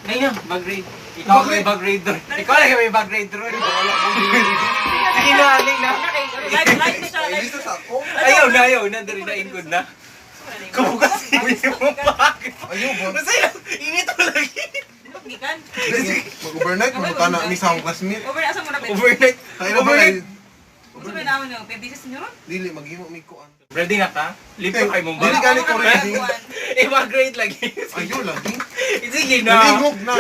Ngayon, bag raid. Ikaw may bag raid doon. Ikaw lang may bag raid doon. Sige na, aling na. Live na siya, live. Ayaw na. Darinain ko na. Kabukas hindi mo bag. Ayaw ba? Masaya, init mo lagi. Gikan. Mag-overnight, mabuta na ni sa akong classmate. Asa mo na pwede? Overnight. Kaya na ba kayo? Gusto ba naman yung pwede nyo ron? Dili, maghimo may kuan. Ready na ka? Lipo kayo mong Dili bag. gani ko ready. Bag raid lagi. Ayaw lagi. Sige na. Naligog na.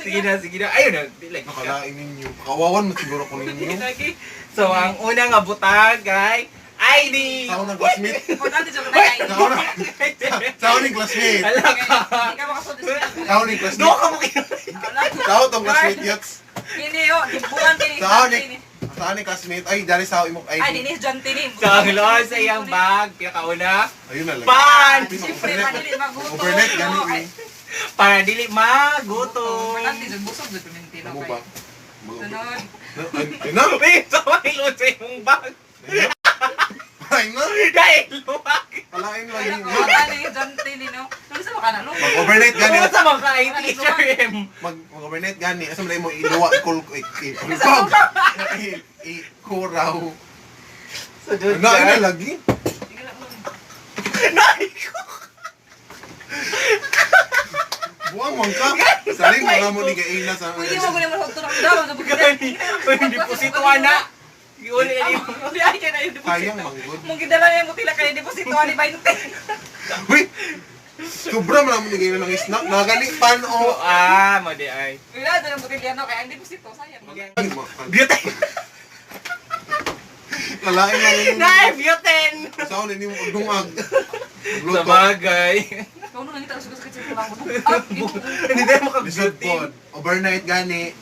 Sige na. Ayun na. Like, Nakalain ninyo. Kawawan mo siguro ko ninyo. so, ang unang abutag ay ID. Sa akong classmate. Importante siya ba tayo? Sa akong classmate. Hala ka. Hindi ka makasunod sa Sa akong Doon classmate. ka mo kayo. Sa akong tong classmate yots. Hindi o, timbuhan tini. Sa akong classmate. Ay, dari sa akong Ay, ID. dinis dyan tini. So, ang loon sa iyang bag, pinakauna, Ayun na lang. pan! Siyempre, madili magutom. Overnight, gani eh. Para dili magutom. Importante dyan, busog dyan tumintin. Ano ba? Sunod. Ay na! Wait, so may loon sa iyong bag. Ay na! Dahil luwag. Palain lang Wala yun. ko, ano yung dyan tini, no? Ano sa mga kanalo? Mag-overnight gani. Ano sa mga teacher M? Mag-overnight gani. Asa mo mo iluwa ikuraw. So, doon Ano na lagi? Buang man ka. Saling mga mo ni kaina sa Hindi mo gulit mo sa tulong daw. Gani. Hindi po si Tuana. Uli Ay, kaya na yung deposito. Sayang manggod. Mung gidala niya mo tila kaya deposito ni 20. Wait! Sobra man mo ni kaina ng snack. Nagani pan o. Madi ay. Wala, doon ang butilyano kaya ang deposito. Sayang. Beauty! Lalain lang yun. Buten! Saan hindi mo pagdungag. Sa bagay. Ikaw nung nangita sa sakit sa tulang ko. Hindi tayo Lisod makag-beauty. pod. Overnight gani.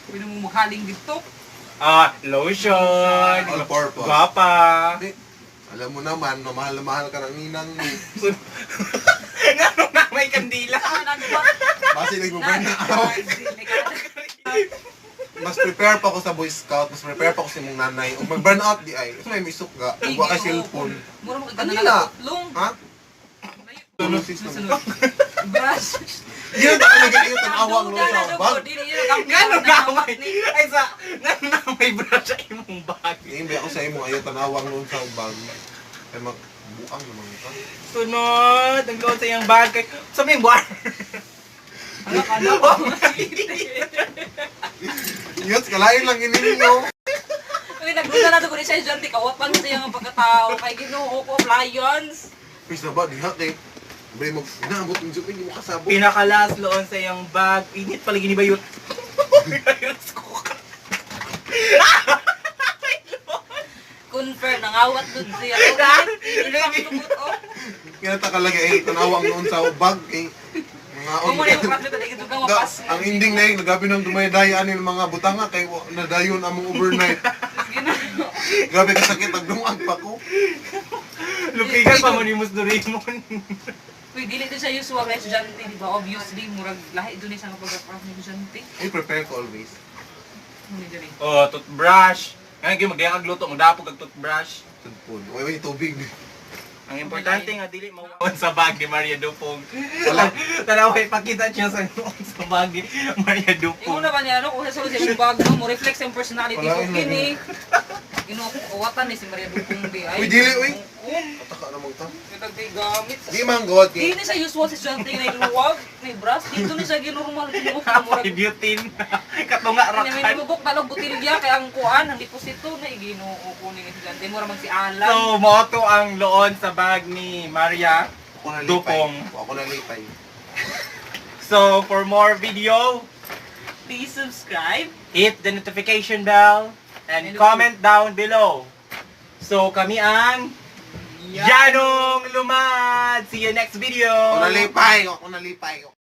Pwede mo maghaling dito. Lotion. All purpose. Guwapa. Alam mo naman, mahal na mahal ka ng ninang mo. Nga na may kandila. Basi nag-overnight ako. Mas prepare pa ako sa Boy Scout, mas prepare pa ako sa mong nanay. Kung mag-burn out di ay, mas may misok ga. Kung ka cellphone. Mura mo Kanila. kagana na utlong. Ha? Tulong system. Brush. Yan na kanagin iyo tanawang mo sa bag. Nga gamay. Ay sa, nga may brush sa imong bag. Iimbi ako sa imo ayo tanawang noon sa bag. Kaya buang naman ka. Sunod, ang load sa iyang bag. Sa may buwan. Yots, kalain lang ininyo. Uy, nagduda na ito ko ni siya dyan. Tikawat lang sa iyang pagkatao. Kay ginoo ko, lions. Pisa ba, di hati. Bre mo, inaabot ng jupi, hindi mo kasabot. Pinakalas loon sa iyang bag. Init pala ginibayot. Confirm, nangawat doon siya. Hindi lang tumot, oh. Kaya takalagay eh, tanawang noon sa bag eh. Mga Kung muna yung kapit na ito kang mapas. Ang ending na yun, nagabi ng dumaydayan ng mga butanga kay nadayon among overnight. Grabe kasakit ang dungag pa ko. Lupigan pa mo ni Mus Doraemon. Uy, dili din siya usual na estudyante, di ba? Obviously, murag lahi doon siya nga pag-apras ng estudyante. I prepare ko always. Muna dyan eh. Oh, toothbrush. Ngayon kayo magdaya kag luto, magdapog kag toothbrush. Tugpon. Uy, tubig. Ang importante nga dili mawawan sa bag ni Maria Dupong. Wala. Tanaway pakita niya sa noon sa bag ni Maria Ikaw Dupong. na ba niya, ano? Kung sa yung bag mo, reflex yung personality Wala, ko. yun Kini. Inukuwatan ni si Maria Dupong. Uy, dili, uy. Ataka naman ka. Ito gamit. Di man gawad Di kay. na siya usual sa estudyante na iluwag, may brush. Dito na siya ginormal. May butane. Katunga May rakan. nubok talog butilya kay ang kuan, ang deposito na iginoo ko ni estudyante. Mura man si Alan. So, moto ang loon sa bag ni Maria Ako na Dupong. lipay. Ako na lipay. So, for more video, Please subscribe. hit the notification bell and comment down below. So, kami ang Yanong Lumad! See you next video! Ako na lipay. Ako na lipay.